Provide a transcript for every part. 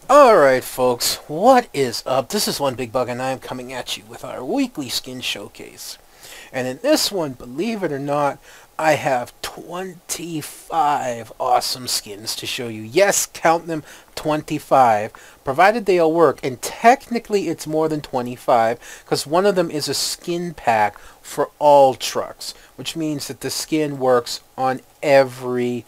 Alright folks, what is up? This is One Big Bug and I am coming at you with our weekly skin showcase. And in this one, believe it or not, I have 25 awesome skins to show you. Yes, count them, 25, provided they all work. And technically it's more than 25 because one of them is a skin pack for all trucks, which means that the skin works on every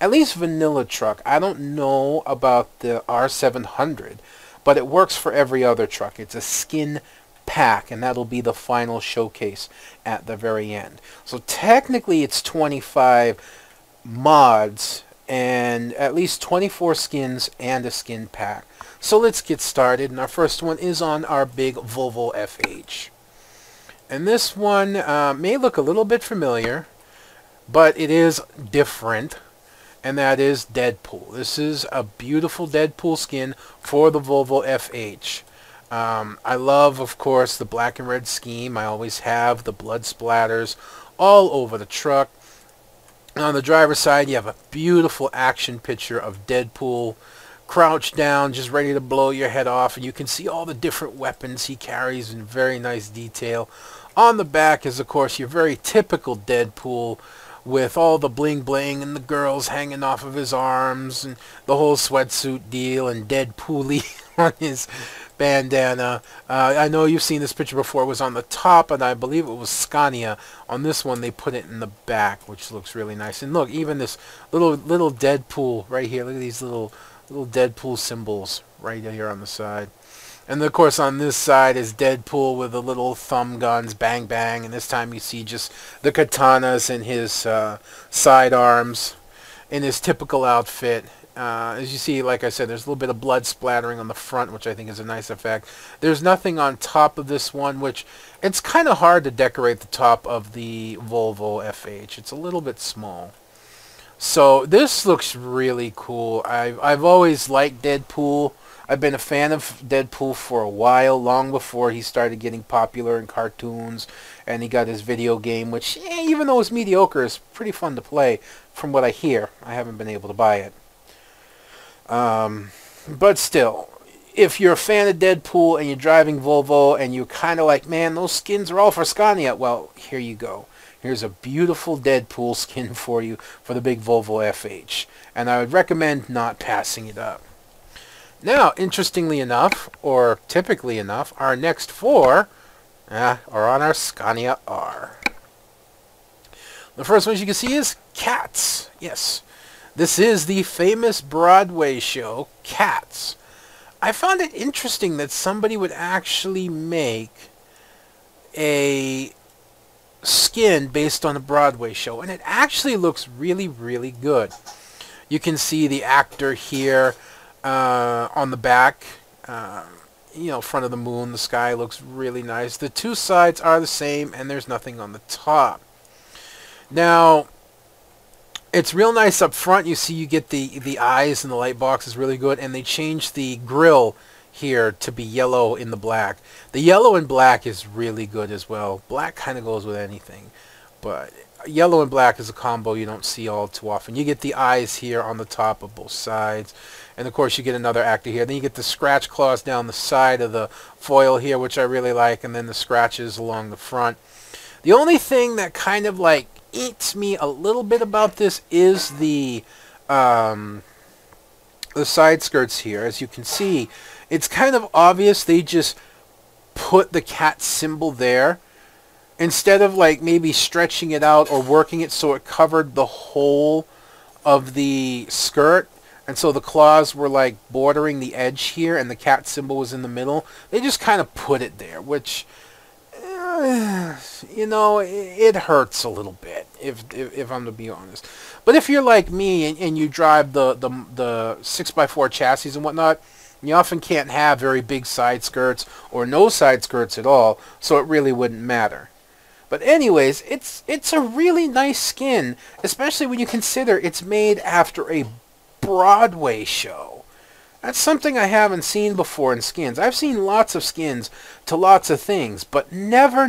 at least vanilla truck. I don't know about the R700, but it works for every other truck. It's a skin pack, and that'll be the final showcase at the very end. So technically it's 25 mods and at least 24 skins and a skin pack. So let's get started, and our first one is on our big Volvo FH. And this one may look a little bit familiar, but it is different. And that is Deadpool. This is a beautiful Deadpool skin for the Volvo FH. I love, of course, the black and red scheme. I always have the blood splatters all over the truck. And on the driver's side, you have a beautiful action picture of Deadpool crouched down, just ready to blow your head off. And you can see all the different weapons he carries in very nice detail. On the back is, of course, your very typical Deadpool, with all the bling bling and the girls hanging off of his arms and the whole sweatsuit deal and Deadpool-y on his bandana. I know you've seen this picture before. It was on the top, and I believe it was Scania. On this one, they put it in the back, which looks really nice. And look, even this little Deadpool right here. Look at these little Deadpool symbols right here on the side. And of course on this side is Deadpool with the little thumb guns, bang bang, and this time you see just the katanas in his sidearms in his typical outfit. As you see, like I said, there's a little bit of blood splattering on the front, which I think is a nice effect. There's nothing on top of this one, which it's kind of hard to decorate the top of the Volvo FH. It's a little bit small. So this looks really cool. I've always liked Deadpool. I've been a fan of Deadpool for a while, long before he started getting popular in cartoons, and he got his video game, which, even though it's mediocre, is pretty fun to play, from what I hear. I haven't been able to buy it. But still, if you're a fan of Deadpool and you're driving Volvo and you're kind of like, man, those skins are all for Scania, well, here you go. Here's a beautiful Deadpool skin for you for the big Volvo FH, and I would recommend not passing it up. Now, interestingly enough, or typically enough, our next four are on our Scania R. The first one, as you can see, is Cats. Yes, this is the famous Broadway show, Cats. I found it interesting that somebody would actually make a skin based on a Broadway show, and it actually looks really, really good. You can see the actor here on the back, front of the moon. The sky looks really nice. The two sides are the same, and there's nothing on the top. Now, it's real nice up front. You see, you get the eyes, and the light box is really good, and they changed the grill here to be yellow in the black. The yellow and black is really good as well. Black kind of goes with anything, but yellow and black is a combo you don't see all too often. You get the eyes here on the top of both sides, and of course you get another actor here. Then you get the scratch claws down the side of the foil here, which I really like, and then the scratches along the front. The only thing that kind of like eats me a little bit about this is the side skirts here. As you can see, it's kind of obvious they just put the cat symbol there instead of like maybe stretching it out or working it so it covered the whole of the skirt, and so the claws were like bordering the edge here and the cat symbol was in the middle. They just kind of put it there, which it hurts a little bit if I'm to be honest. But if you're like me and you drive the 6x4 chassis and whatnot, you often can't have very big side skirts or no side skirts at all, so it really wouldn't matter. But anyways, it's a really nice skin, especially when you consider it's made after a Broadway show. That's something I haven't seen before in skins. I've seen lots of skins to lots of things, but never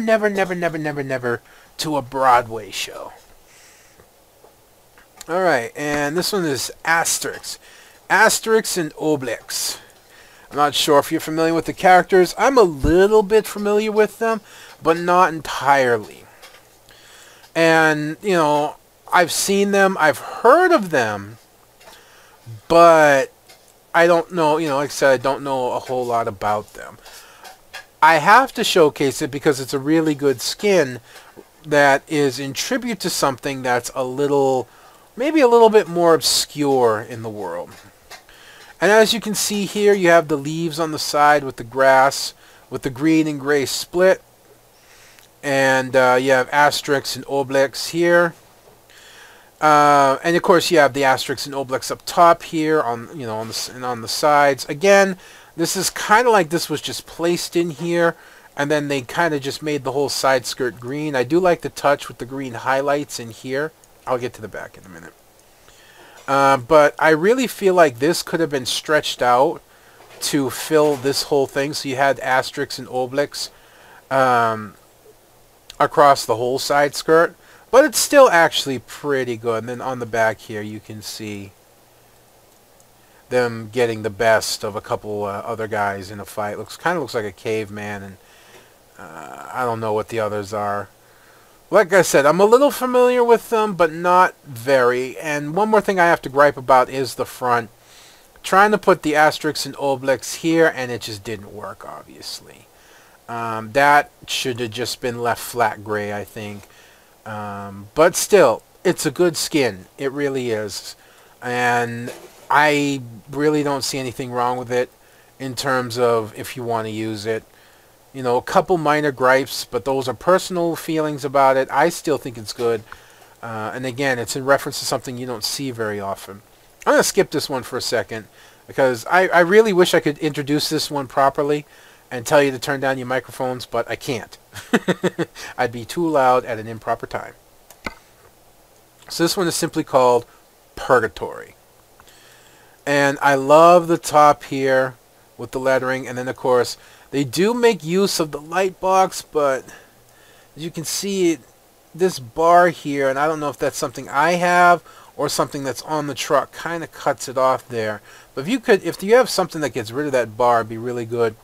to a Broadway show. Alright, and this one is Asterix. Asterix and Obelix. I'm not sure if you're familiar with the characters. I'm a little bit familiar with them, but not entirely. And, you know, I've seen them, I've heard of them, but I don't know, you know, like I said, I don't know a whole lot about them. I have to showcase it because it's a really good skin that is in tribute to something that's a little, maybe a little bit more obscure in the world. And as you can see here, you have the leaves on the side with the grass, with the green and gray split. And you have asterisks and obelisks here. And of course you have the asterisks and obelisks up top here on, you know, on the sides. Again, this is kind of like this was just placed in here, and then they kind of just made the whole side skirt green. I do like the touch with the green highlights in here. I'll get to the back in a minute. But I really feel like this could have been stretched out to fill this whole thing. So you had asterisks and obelisks across the whole side skirt. But it's still actually pretty good. And then on the back here you can see them getting the best of a couple other guys in a fight. Kind of looks like a caveman, and I don't know what the others are. Like I said, I'm a little familiar with them, but not very. And one more thing I have to gripe about is the front. Trying to put the asterisks and obelisks here, and it just didn't work, obviously. That should have just been left flat gray, I think. But still, it's a good skin. It really is. And I really don't see anything wrong with it in terms of if you want to use it. You know, a couple minor gripes, but those are personal feelings about it. I still think it's good. And again, it's in reference to something you don't see very often. I'm going to skip this one for a second because I really wish I could introduce this one properly and tell you to turn down your microphones, but I can't. I'd be too loud at an improper time. So this one is simply called Purgatory. And I love the top here with the lettering, and then of course they do make use of the light box, but as you can see, this bar here, and I don't know if that's something I have or something that's on the truck, kind of cuts it off there. But if you have something that gets rid of that bar, it'd be really good.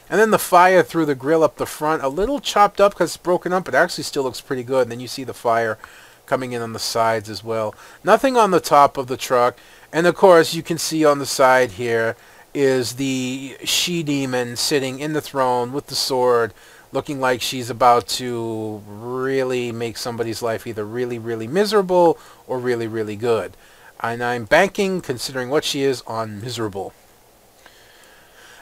And then the fire through the grill up the front, a little chopped up because it's broken up, but it actually still looks pretty good. And then you see the fire coming in on the sides as well. Nothing on the top of the truck. And of course, you can see on the side here is the she-demon sitting in the throne with the sword, looking like she's about to really make somebody's life either really, really miserable or really, really good. And I'm banking, considering what she is, on miserable.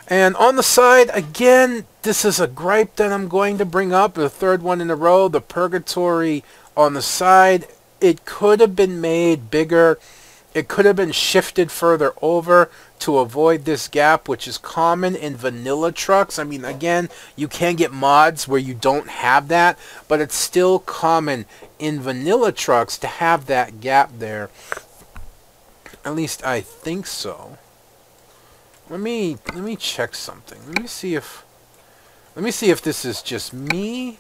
And on the side, again, this is a gripe that I'm going to bring up, the third one in a row, the Purgatory on the side. It could have been made bigger. It could have been shifted further over to avoid this gap, which is common in vanilla trucks. I mean, again, you can get mods where you don't have that, but it's still common in vanilla trucks to have that gap there. At least I think so. Let me check something. Let me see if this is just me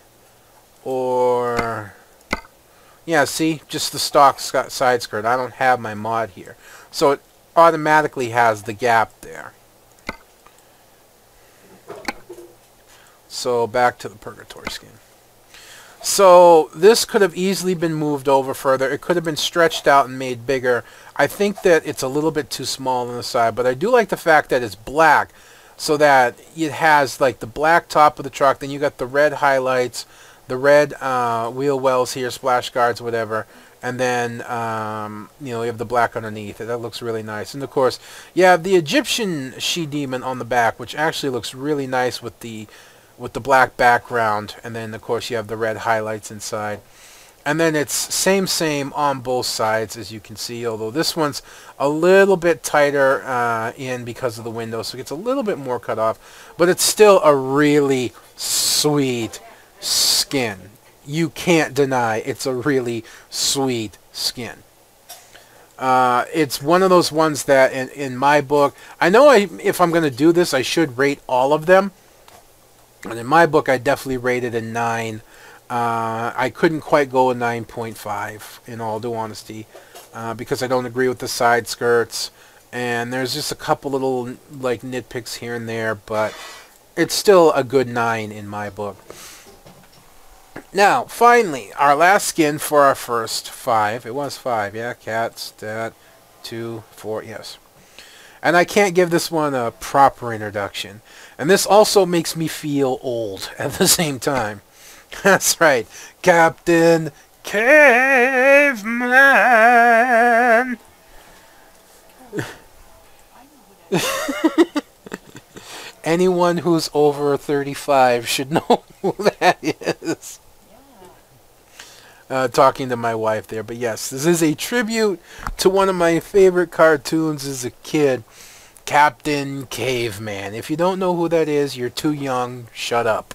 or yeah, see, just the stock side skirt. I don't have my mod here. So it automatically has the gap there. So back to the Purgatory skin. So this could have easily been moved over further. It could have been stretched out and made bigger. I think that it's a little bit too small on the side, but I do like the fact that it's black so that it has like the black top of the truck, then you got the red highlights, the red wheel wells here, splash guards, whatever, and then you know, you have the black underneath. That looks really nice. And of course, you have the Egyptian she-demon on the back, which actually looks really nice with the black background, and then of course you have the red highlights inside. And then it's same on both sides, as you can see, although this one's a little bit tighter in because of the window, so it gets a little bit more cut off, but it's still a really sweet skin. You can't deny it's a really sweet skin. It's one of those ones that in my book, I know if I'm going to do this, I should rate all of them. And in my book, I definitely rated a 9. I couldn't quite go a 9.5, in all due honesty, because I don't agree with the side skirts, And there's just a couple little like nitpicks here and there, but it's still a good 9 in my book. Now, finally, our last skin for our first 5. It was 5, yeah, cats, that, 2, 4, yes. And I can't give this one a proper introduction. And this also makes me feel old at the same time. That's right, Captain Caveman! Anyone who's over 35 should know who that is. Talking to my wife there, but yes, this is a tribute to one of my favorite cartoons as a kid, Captain Caveman. If you don't know who that is, you're too young. Shut up.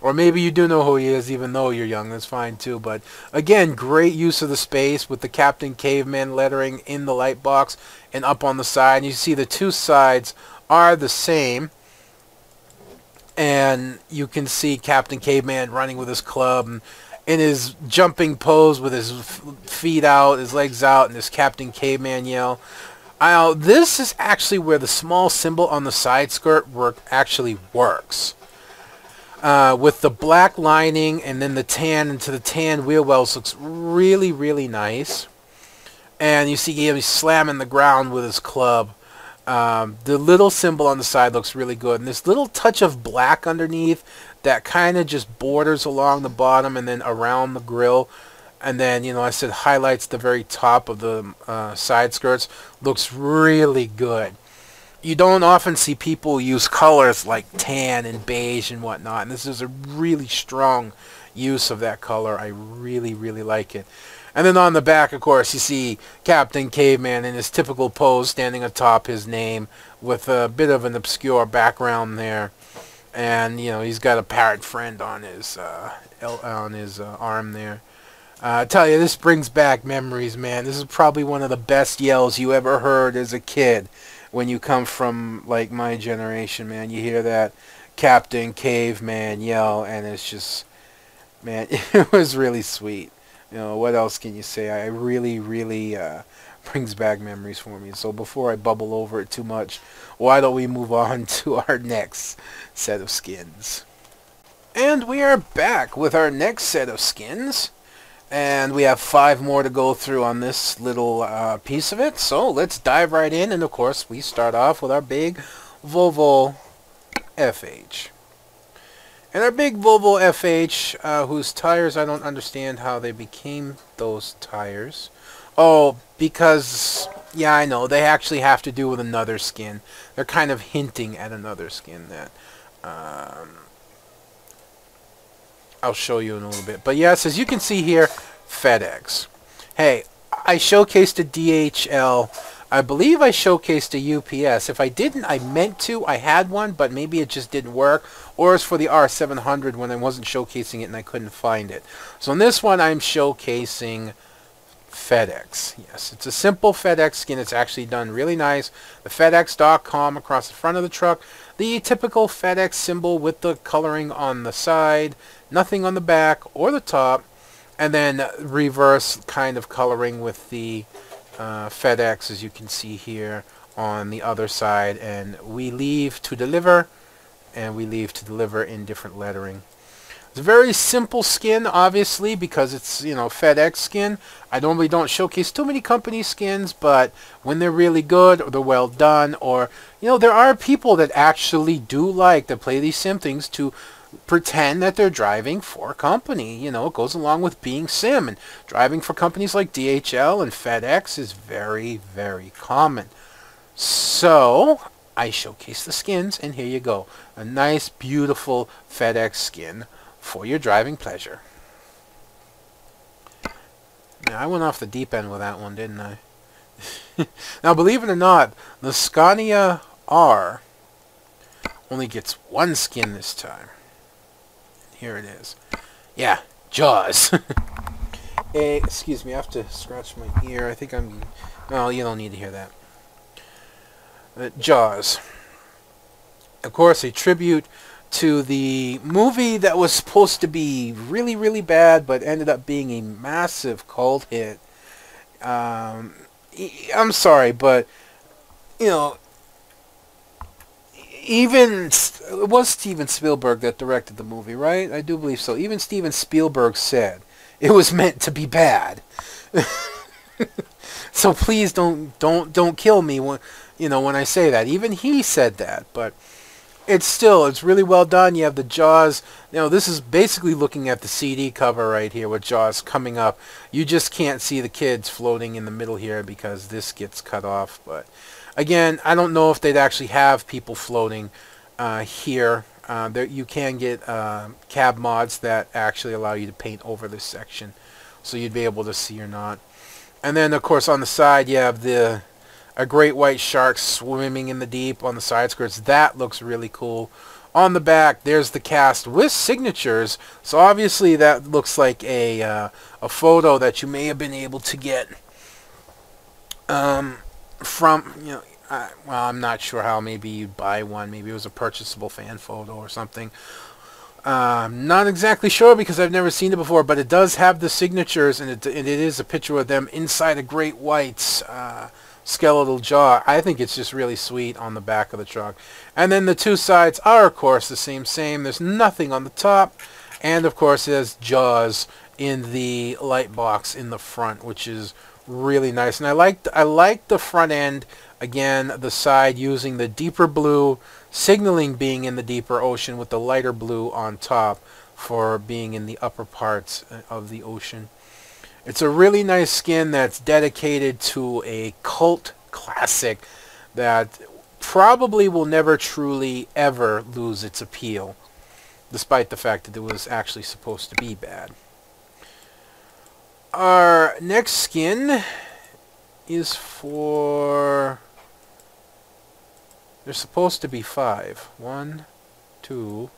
Or maybe you do know who he is, even though you're young. That's fine too. But again, great use of the space with the Captain Caveman lettering in the light box and up on the side. And you see the two sides are the same. And you can see Captain Caveman running with his club and in his jumping pose with his feet out, his legs out, and his Captain Caveman yell. This is actually where the small symbol on the side skirt actually works. With the black lining and then the tan into the tan wheel wells looks really, really nice. And you see him slamming the ground with his club. The little symbol on the side looks really good. And this little touch of black underneath that kind of just borders along the bottom and then around the grill. And then, you know, I said highlights the very top of the side skirts. Looks really good. You don't often see people use colors like tan and beige and whatnot. And this is a really strong use of that color. I really, really like it. And then on the back, of course, you see Captain Caveman in his typical pose standing atop his name with a bit of an obscure background there. And, you know, he's got a parrot friend on his arm there. I tell you, this brings back memories, man. This is probably one of the best yells you ever heard as a kid. When you come from, like, my generation, man, you hear that Captain Caveman yell, and it's just, man, it was really sweet. You know, what else can you say? I really, really brings back memories for me. So before I bubble over it too much, why don't we move on to our next set of skins? And we are back with our next set of skins. And we have 5 more to go through on this little piece of it. So let's dive right in. And of course, we start off with our big Volvo FH. And our big Volvo FH, whose tires, I don't understand how they became those tires. Oh, because, yeah, I know, they actually have to do with another skin. They're kind of hinting at another skin that I'll show you in a little bit. But yes, as you can see here, FedEx. Hey, I showcased a DHL. I believe I showcased a UPS. If I didn't, I meant to. I had one, but maybe it just didn't work. Or it's for the R700 when I wasn't showcasing it and I couldn't find it. So in this one, I'm showcasing FedEx. Yes, it's a simple FedEx skin. It's actually done really nice. The FedEx.com across the front of the truck. The typical FedEx symbol with the coloring on the side. Nothing on the back or the top. And then reverse kind of coloring with the FedEx, as you can see here, on the other side. And we leave to deliver. And we leave to deliver in different lettering. It's a very simple skin, obviously, because it's, you know, FedEx skin. I normally don't showcase too many company skins, but when they're really good, or they're well done, or, you know, there are people that actually do like to play these sim things to pretend that they're driving for a company. You know, it goes along with being sim, and driving for companies like DHL and FedEx is very, very common. So I showcase the skins, and here you go. A nice, beautiful FedEx skin for your driving pleasure. Now, I went off the deep end with that one, didn't I? Now, believe it or not, the Scania R only gets one skin this time. Here it is. Yeah, Jaws. Hey, excuse me, I have to scratch my ear. I think I'm... Well, you don't need to hear that. Jaws. Of course, a tribute to the movie that was supposed to be really, really bad, but ended up being a massive cult hit. I'm sorry, but you know, even it was Steven Spielberg that directed the movie, right? I do believe so. Even Steven Spielberg said it was meant to be bad. So please don't kill me when when I say that. Even he said that, but it's really well done. You have the Jaws. This is basically looking at the CD cover right here with Jaws coming up. You just can't see the kids floating in the middle here because this gets cut off. But again, I don't know if they'd actually have people floating here. You can get cab mods that actually allow you to paint over this section, so you'd be able to see or not. And then, of course, on the side you have a great white shark swimming in the deep on the side skirts. That looks really cool. On the back, there's the cast with signatures. So obviously that looks like a photo that you may have been able to get from, well, I'm not sure how. Maybe you'd buy one. Maybe it was a purchasable fan photo or something. Not exactly sure because I've never seen it before, but it does have the signatures, and it is a picture of them inside a great white's skeletal jaw. I think it's just really sweet on the back of the truck. And then the two sides are, of course, the same. There's nothing on the top, and of course it has Jaws in the light box in the front, which is really nice. And I like the front end. Again, the side using the deeper blue, signaling being in the deeper ocean, with the lighter blue on top for being in the upper parts of the ocean. It's a really nice skin that's dedicated to a cult classic that probably will never truly ever lose its appeal, despite the fact that it was actually supposed to be bad. Our next skin is for... There's supposed to be 5. 1, 2...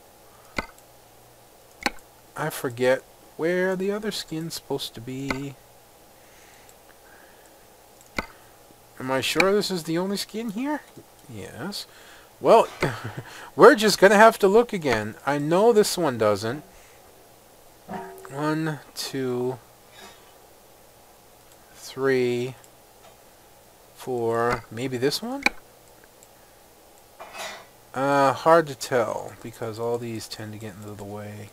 I forget where the other skin's supposed to be. Am I sure this is the only skin here? Yes. Well, we're just going to have to look again. I know this one doesn't. 1, 2, 3, 4. Maybe this one? Hard to tell because all these tend to get into the way.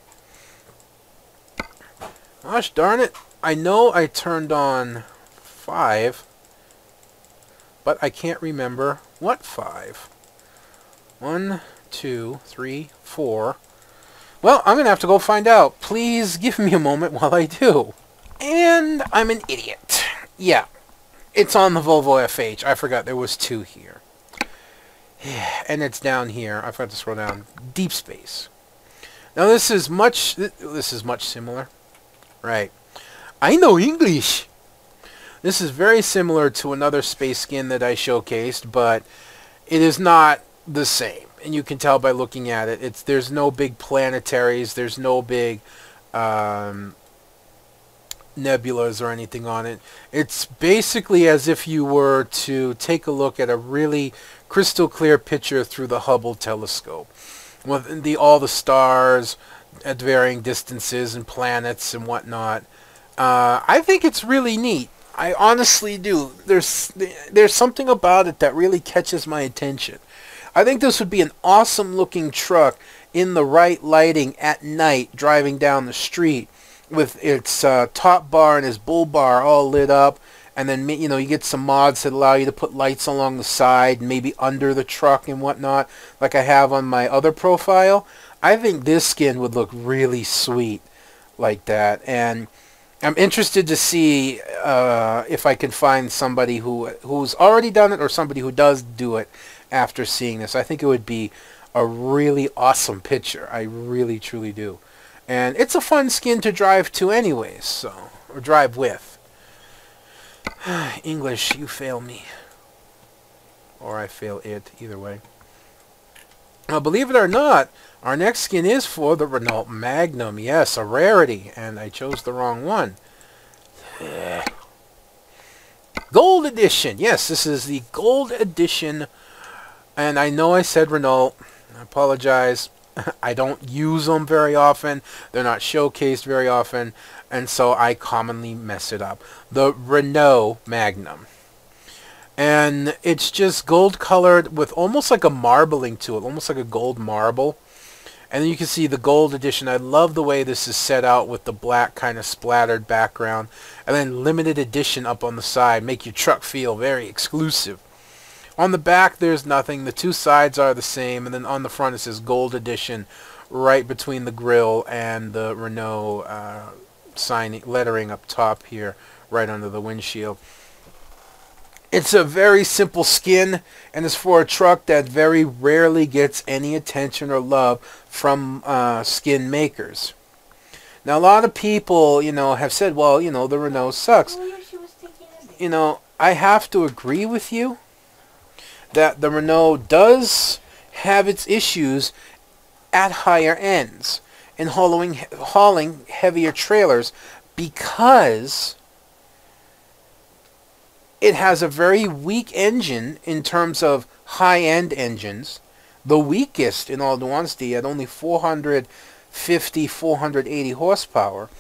Gosh darn it. I know I turned on 5, but I can't remember what 5. 1, 2, 3, 4. Well, I'm going to have to go find out. Please give me a moment while I do. And I'm an idiot. Yeah, it's on the Volvo FH. I forgot there was 2 here. And it's down here. I forgot to scroll down. Deep space. Now this is much similar. Right. I know English. This is very similar to another space skin that I showcased, but it is not the same. And you can tell by looking at it. There's no big planetaries. There's no big nebulas or anything on it. It's basically as if you were to take a look at a really crystal clear picture through the Hubble telescope, with all the stars at varying distances and planets and whatnot. I think it's really neat. I honestly do. There's something about it that really catches my attention. I think this would be an awesome looking truck in the right lighting at night, driving down the street with its top bar and its bull bar all lit up. And then, you get some mods that allow you to put lights along the side, maybe under the truck and whatnot, like I have on my other profile. I think this skin would look really sweet like that. And I'm interested to see if I can find somebody who's already done it or somebody who does do it after seeing this. I think it would be a really awesome picture. I really, truly do. And it's a fun skin to drive to anyways, or drive with. English, you fail me. Or I fail it, either way. Now, believe it or not, our next skin is for the Renault Magnum. Yes, a rarity, and I chose the wrong one. Gold Edition. Yes, this is the Gold Edition. And I know I said Renault. I apologize. I don't use them very often. They're not showcased very often. And so I commonly mess it up. The Renault Magnum. And it's just gold colored with almost like a marbling to it, almost like a gold marble. And then you can see the gold edition. I love the way this is set out with the black kind of splattered background. And then limited edition up on the side. Make your truck feel very exclusive. On the back, there's nothing. The two sides are the same. And then on the front, it says gold edition right between the grille and the Renault signing lettering up top here, right under the windshield. It's a very simple skin, and it's for a truck that very rarely gets any attention or love from skin makers. Now, a lot of people, have said, well, the Renault sucks. I have to agree with you that the Renault does have its issues at higher ends in hauling heavier trailers, because it has a very weak engine in terms of high-end engines. The weakest, in all honesty, at only 450, 480 horsepower.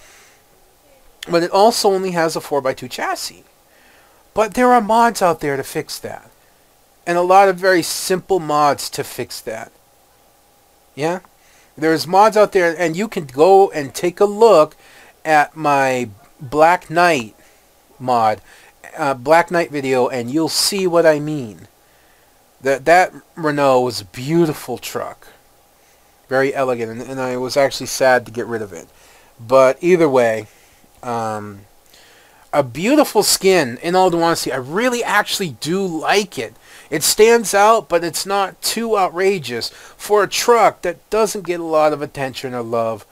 But it also only has a 4x2 chassis. But there are mods out there to fix that. And a lot of very simple mods to fix that. Yeah? There's mods out there, and you can go and take a look at my Black Knight mod. Black Knight video, and you'll see what I mean. That Renault was a beautiful truck, very elegant, and I was actually sad to get rid of it. But either way, a beautiful skin. In all honesty, I really actually do like it. It stands out, but it's not too outrageous for a truck that doesn't get a lot of attention or love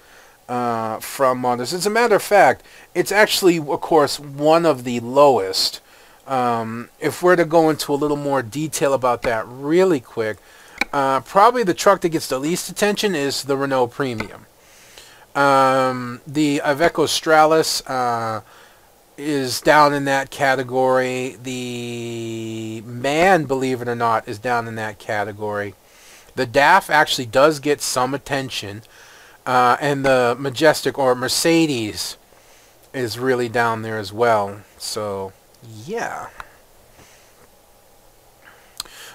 from modders. As a matter of fact, it's actually, of course, one of the lowest. If we're to go into a little more detail about that really quick, probably the truck that gets the least attention is the Renault Premium. The Iveco Stralis is down in that category. The Man, believe it or not, is down in that category. The DAF actually does get some attention. And the Majestic, or Mercedes, is really down there as well. So, yeah.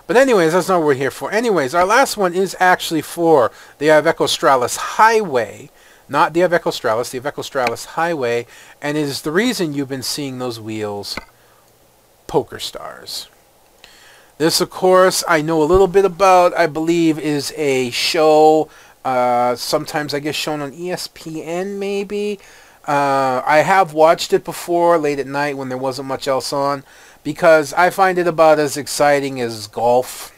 But anyways, that's not what we're here for. Anyways, our last one is actually for the Iveco Stralis Highway. Not the Iveco Stralis, the Iveco Stralis Highway. And it is the reason you've been seeing those wheels, Poker Stars. This, of course, I know a little bit about. I believe is a show... sometimes I guess shown on ESPN maybe. I have watched it before late at night when there wasn't much else on, because I find it about as exciting as golf.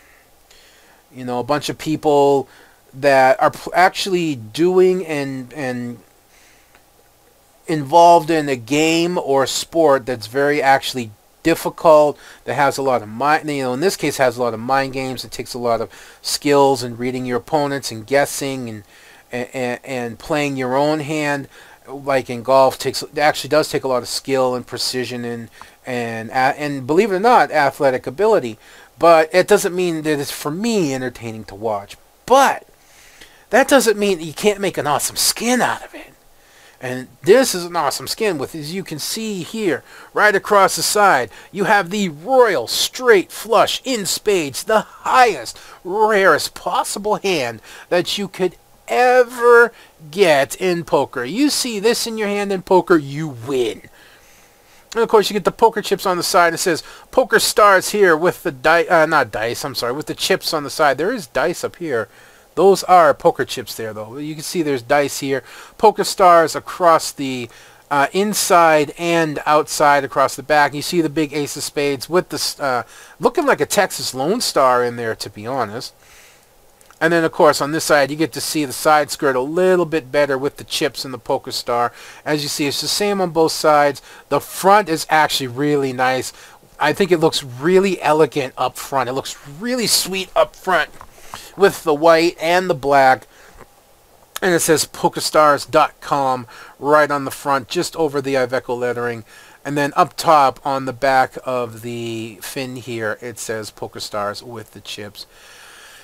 A bunch of people that are actually doing and involved in a game or sport that's very actually difficult, that has a lot of mind, in this case has a lot of mind games. It takes a lot of skills and reading your opponents and guessing and playing your own hand. Like in golf, it actually does take a lot of skill and precision and believe it or not, athletic ability. But it doesn't mean that it's, for me, entertaining to watch. But that doesn't mean that you can't make an awesome skin out of it. And this is an awesome skin with, as you can see here, right across the side, you have the Royal Straight Flush in spades, the highest, rarest possible hand that you could ever get in poker. You see this in your hand in poker, you win. And of course, you get the poker chips on the side. It says Poker Stars here with the with the chips on the side. There is dice up here. Those are poker chips there, though. You can see there's dice here. Poker Stars across the inside and outside across the back. You see the big ace of spades with the looking like a Texas Lone Star in there, to be honest. And then, of course, on this side, you get to see the side skirt a little bit better with the chips and the Poker Star. As you see, it's the same on both sides. The front is actually really nice. I think it looks really elegant up front. It looks really sweet up front with the white and the black. And it says PokerStars.com right on the front, just over the Iveco lettering. And then up top on the back of the fin here, it says PokerStars with the chips.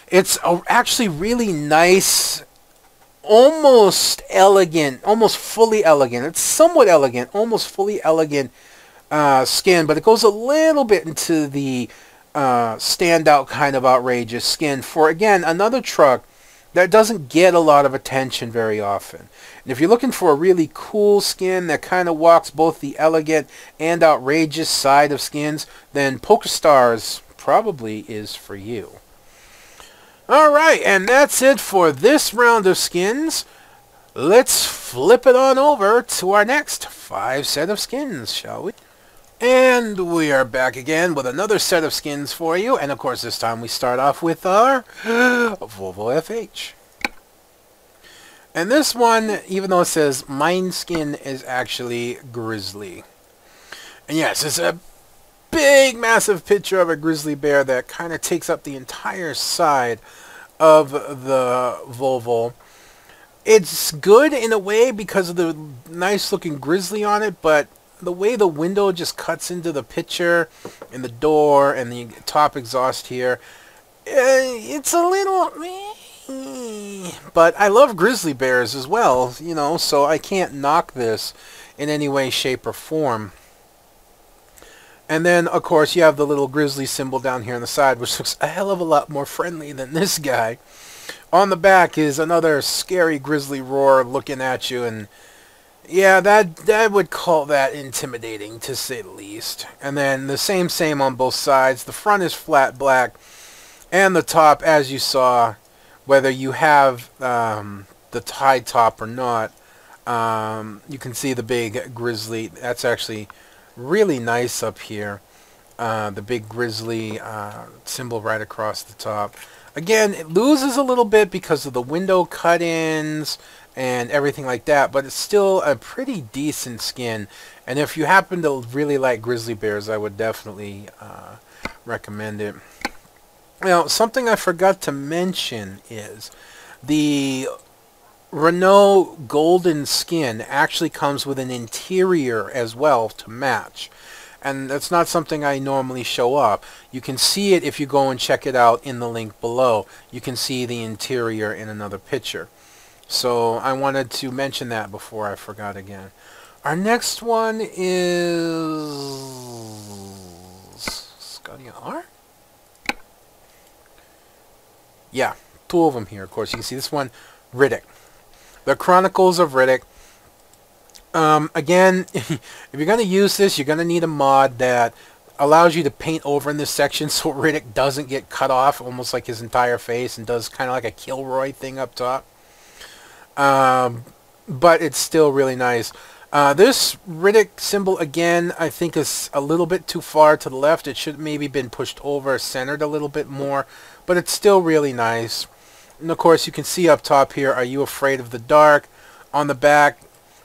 It's actually really nice, almost elegant, almost fully elegant. It's somewhat elegant, almost fully elegant skin, but it goes a little bit into the standout kind of outrageous skin for, again, another truck that doesn't get a lot of attention very often. And if you're looking for a really cool skin that kind of walks both the elegant and outrageous side of skins, then PokerStars probably is for you. Alright, and that's it for this round of skins. Let's flip it on over to our next 5 set of skins, shall we? And we are back again with another set of skins for you. And of course this time we start off with our Volvo FH. And this one, even though it says mine skin, is actually grizzly. And yes, it's a big massive picture of a grizzly bear that kind of takes up the entire side of the Volvo. It's good in a way because of the nice looking grizzly on it, but the way the window just cuts into the picture and the door and the top exhaust here, it's a little... But I love grizzly bears as well, you know, so I can't knock this in any way, shape, or form. And then, of course, you have the little grizzly symbol down here on the side, which looks a hell of a lot more friendly than this guy. On the back is another scary grizzly roar looking at you, and yeah, that would call that intimidating, to say the least. And then the same on both sides. The front is flat black, and the top, as you saw, whether you have the high top or not, you can see the big grizzly. That's actually really nice up here. The big grizzly symbol right across the top. Again, it loses a little bit because of the window cut-ins and everything like that, but it's still a pretty decent skin. And if you happen to really like grizzly bears, I would definitely recommend it. Now, something I forgot to mention is the Renault Golden skin actually comes with an interior as well to match. And that's not something I normally show up. You can see it if you go and check it out in the link below. You can see the interior in another picture. So I wanted to mention that before I forgot again. Our next one is Scotty R? Yeah, 2 of them here. Of course, you can see this one, Riddick. The Chronicles of Riddick. Again, if you're going to use this, you're going to need a mod that allows you to paint over in this section so Riddick doesn't get cut off, almost like his entire face, and does kind of like a Kilroy thing up top. But it's still really nice. This Riddick symbol, again, I think is a little bit too far to the left. It should maybe been pushed over, centered a little bit more, but it's still really nice. And of course, you can see up top here, Are You Afraid of the Dark? On the back,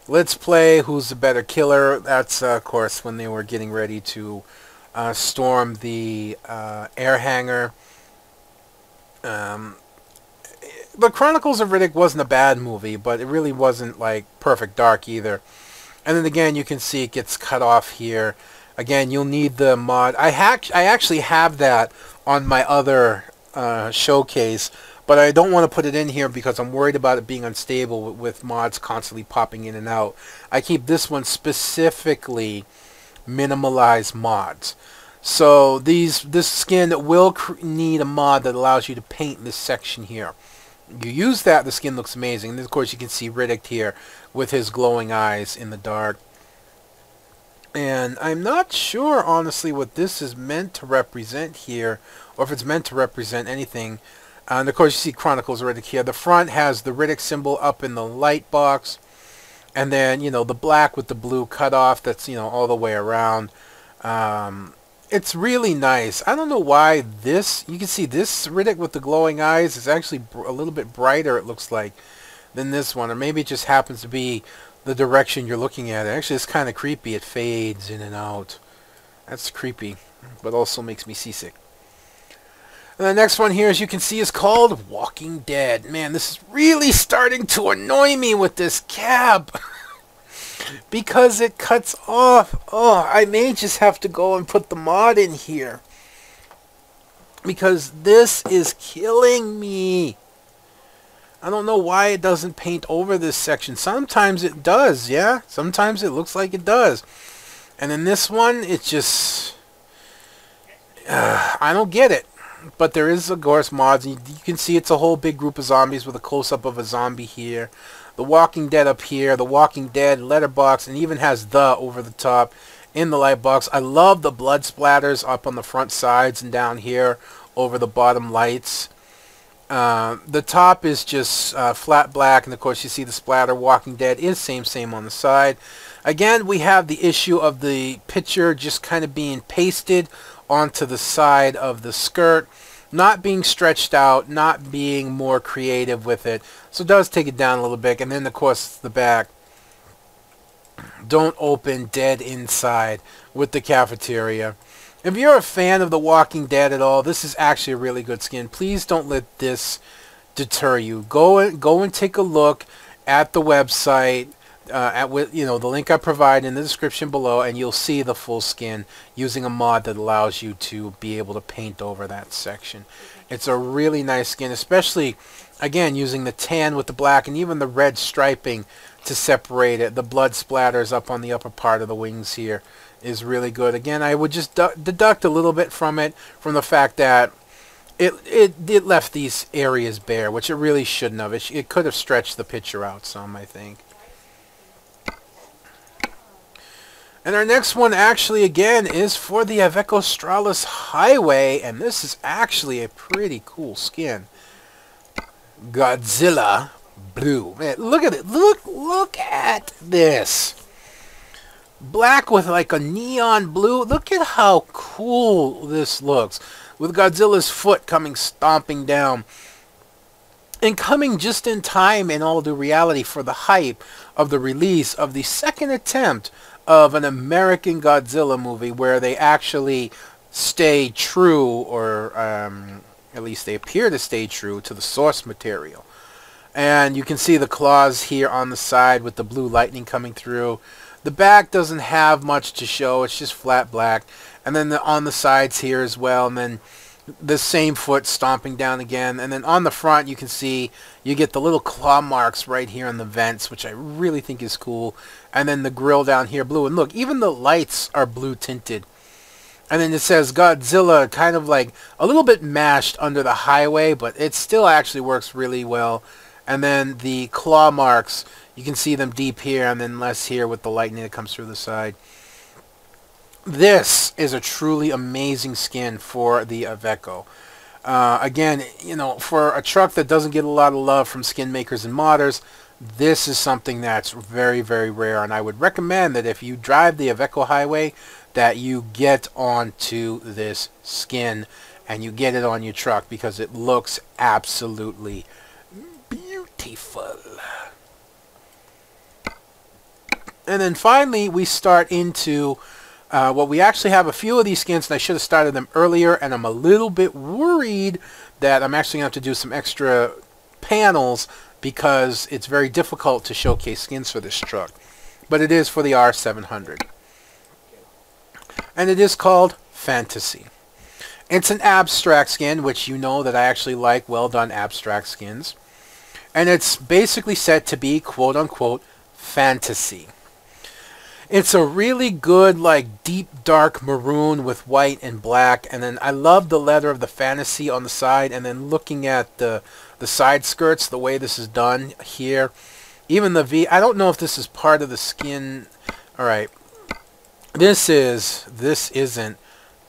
Let's Play, Who's the Better Killer? That's, of course, when they were getting ready to storm the air hangar. The Chronicles of Riddick wasn't a bad movie, but it really wasn't like Perfect Dark either. And then again, you can see it gets cut off here. Again, you'll need the mod. I actually have that on my other showcase, but I don't want to put it in here because I'm worried about it being unstable with mods constantly popping in and out. I keep this one specifically minimalized mods. So this skin will need a mod that allows you to paint this section here. You use that, the skin looks amazing. And of course you can see Riddick here with his glowing eyes in the dark. And I'm not sure, honestly, what this is meant to represent here, or if it's meant to represent anything. And of course you see Chronicles of Riddick here. The front has the Riddick symbol up in the light box. And then, you know, the black with the blue cut off, that's, you know, all the way around. It's really nice. I don't know why this, you can see this Riddick with the glowing eyes is actually a little bit brighter, it looks like, than this one. Or maybe it just happens to be the direction you're looking at. Actually, it's kind of creepy. It fades in and out. That's creepy, but also makes me seasick. And the next one here, as you can see, is called Walking Dead. Man, this is really starting to annoy me with this cab. Because it cuts off. Oh, I may just have to go and put the mod in here. Because this is killing me. I don't know why it doesn't paint over this section. Sometimes it does, yeah. Sometimes it looks like it does. And in this one, it's just... I don't get it. But there is, of course, mods. You can see it's a whole big group of zombies with a close-up of a zombie here. The Walking Dead up here. The Walking Dead letterbox. And even has the over the top in the light box. I love the blood splatters up on the front sides and down here over the bottom lights. The top is just flat black, and of course you see the splatter. Walking Dead is same on the side. Again, we have the issue of the picture just kind of being pasted onto the side of the skirt, not being stretched out, not being more creative with it. So it does take it down a little bit. And then of course the back, don't open, dead inside with the cafeteria. If you're a fan of The Walking Dead at all, this is actually a really good skin. Please don't let this deter you. Go and take a look at the website, the link I provide in the description below, and you'll see the full skin using a mod that allows you to be able to paint over that section. It's a really nice skin, especially, again, using the tan with the black and even the red striping to separate it. The blood splatters up on the upper part of the wings here is really good. Again, I would just deduct a little bit from it, from the fact that it left these areas bare, which it really shouldn't have. It could have stretched the picture out some, I think. And our next one actually, again, is for the Iveco Stralis Highway, and this is actually a pretty cool skin. Godzilla Blue. Man, look at it. Look at this. Black with like a neon blue. Look at how cool this looks. With Godzilla's foot coming stomping down. And coming just in time, in all due reality, for the hype of the release of the second attempt of an American Godzilla movie where they actually stay true, or at least they appear to stay true to the source material. And you can see the claws here on the side with the blue lightning coming through. The back doesn't have much to show. It's just flat black. And then on the sides here as well. And then the same foot stomping down again. And then on the front you can see you get the little claw marks right here on the vents, which I really think is cool. And then the grill down here blue. And look, even the lights are blue tinted. And then it says Godzilla, kind of like a little bit mashed under the highway, but it still actually works really well. And then the claw marks, you can see them deep here and then less here with the lightning that comes through the side. This is a truly amazing skin for the Iveco. Again, for a truck that doesn't get a lot of love from skin makers and modders, this is something that's very, very rare. And I would recommend that if you drive the Iveco Highway, that you get onto this skin and you get it on your truck, because it looks absolutely beautiful. And then finally we start into what we actually have a few of these skins, and I should have started them earlier, and I'm a little bit worried that I'm actually going to have to do some extra panels because it's very difficult to showcase skins for this truck. But it is for the R700. And it is called Fantasy. It's an abstract skin, which you know that I actually like well done abstract skins. And it's basically set to be quote-unquote fantasy. It's a really good, like, deep dark maroon with white and black. And then I love the leather of the fantasy on the side. And then looking at the side skirts, the way this is done here. Even the V, I don't know if this is part of the skin. Alright. This isn't.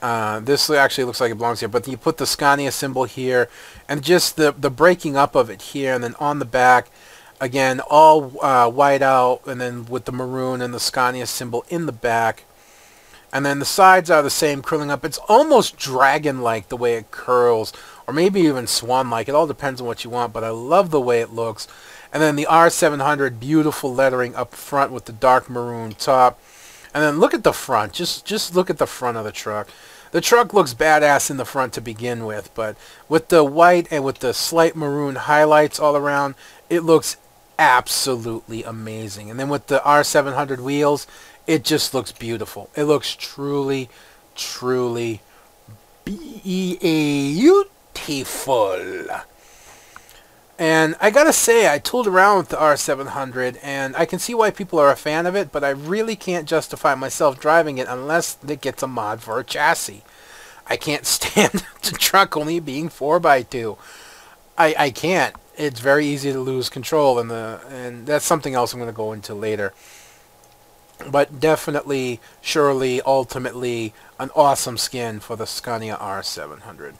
This actually looks like it belongs here. But you put the Scania symbol here. And just the breaking up of it here. And then on the back, again, all white out. And then with the maroon and the Scania symbol in the back. And then the sides are the same, curling up. It's almost dragon-like the way it curls. Or maybe even swan-like. It all depends on what you want. But I love the way it looks. And then the R700, beautiful lettering up front with the dark maroon top. And then look at the front. Just look at the front of the truck. The truck looks badass in the front to begin with, but with the white and with the slight maroon highlights all around, it looks absolutely amazing. And then with the R700 wheels, it just looks beautiful. It looks truly, truly beautiful. And I gotta say, I tooled around with the R700, and I can see why people are a fan of it, but I really can't justify myself driving it unless it gets a mod for a chassis. I can't stand the truck only being 4x2. I can't. It's very easy to lose control, and that's something else I'm going to go into later. But definitely, surely, ultimately, an awesome skin for the Scania R700.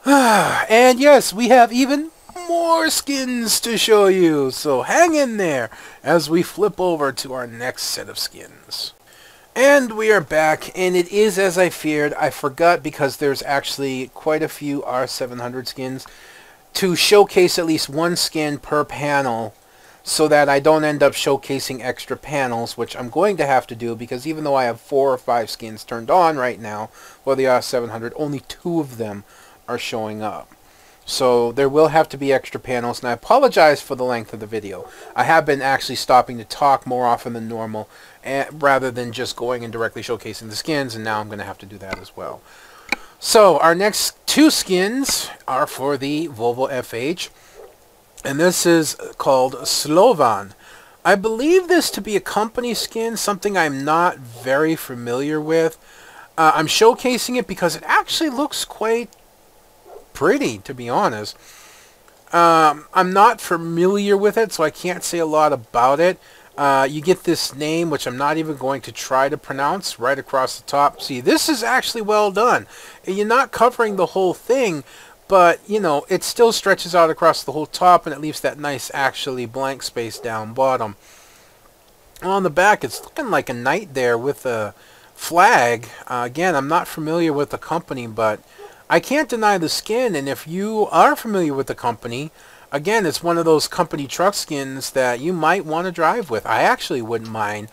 And yes, we have even more skins to show you, so hang in there as we flip over to our next set of skins. And we are back, and it is as I feared. I forgot, because there's actually quite a few R700 skins, to showcase at least one skin per panel, so that I don't end up showcasing extra panels, which I'm going to have to do, because even though I have 4 or 5 skins turned on right now for the R700, only 2 of them are showing up. So there will have to be extra panels, and I apologize for the length of the video. I have been actually stopping to talk more often than normal, rather than just going and directly showcasing the skins, and now I'm going to have to do that as well. So our next 2 skins are for the Volvo FH, and this is called Slovan. I believe this to be a company skin, something I'm not very familiar with. I'm showcasing it because it actually looks quite pretty, to be honest. I'm not familiar with it, so I can't say a lot about it. You get this name, which I'm not even going to try to pronounce, right across the top. See, this is actually well done. You're not covering the whole thing, but, you know, it still stretches out across the whole top, and it leaves that nice, actually, blank space down bottom. On the back, it's looking like a knight there with a flag. Again, I'm not familiar with the company, but I can't deny the skin, and if you are familiar with the company, again, it's one of those company truck skins that you might want to drive with. I actually wouldn't mind,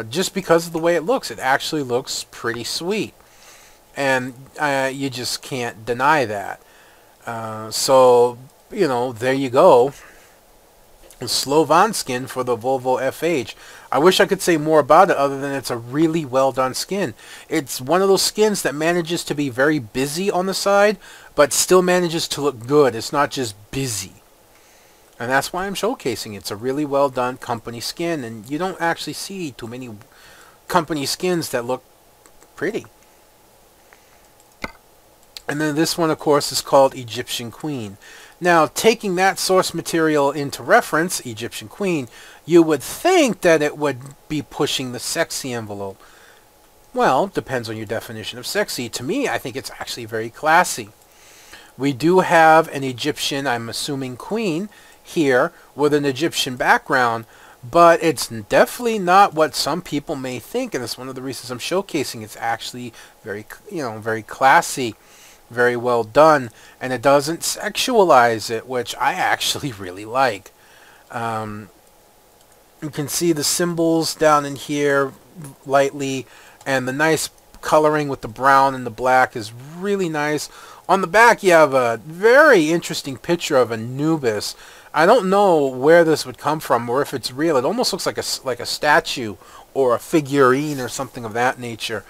just because of the way it looks. It actually looks pretty sweet, and you just can't deny that. So, you know, there you go. Slovan skin for the Volvo FH. I wish I could say more about it other than it's a really well done skin. It's one of those skins that manages to be very busy on the side, but still manages to look good. It's not just busy. And that's why I'm showcasing it. It's a really well done company skin, and you don't actually see too many company skins that look pretty. And then this one, of course, is called Egyptian Queen. Now, taking that source material into reference, Egyptian Queen, you would think that it would be pushing the sexy envelope. Well, depends on your definition of sexy. To me, I think it's actually very classy. We do have an Egyptian, I'm assuming, queen here with an Egyptian background, but it's definitely not what some people may think, and it's one of the reasons I'm showcasing. It's actually very, very classy. Very well done, and it doesn't sexualize it, which I actually really like. You can see the symbols down in here lightly, and the nice coloring with the brown and the black is really nice. On the back, you have a very interesting picture of Anubis. I don't know where this would come from or if it's real. It almost looks like a statue or a figurine or something of that nature.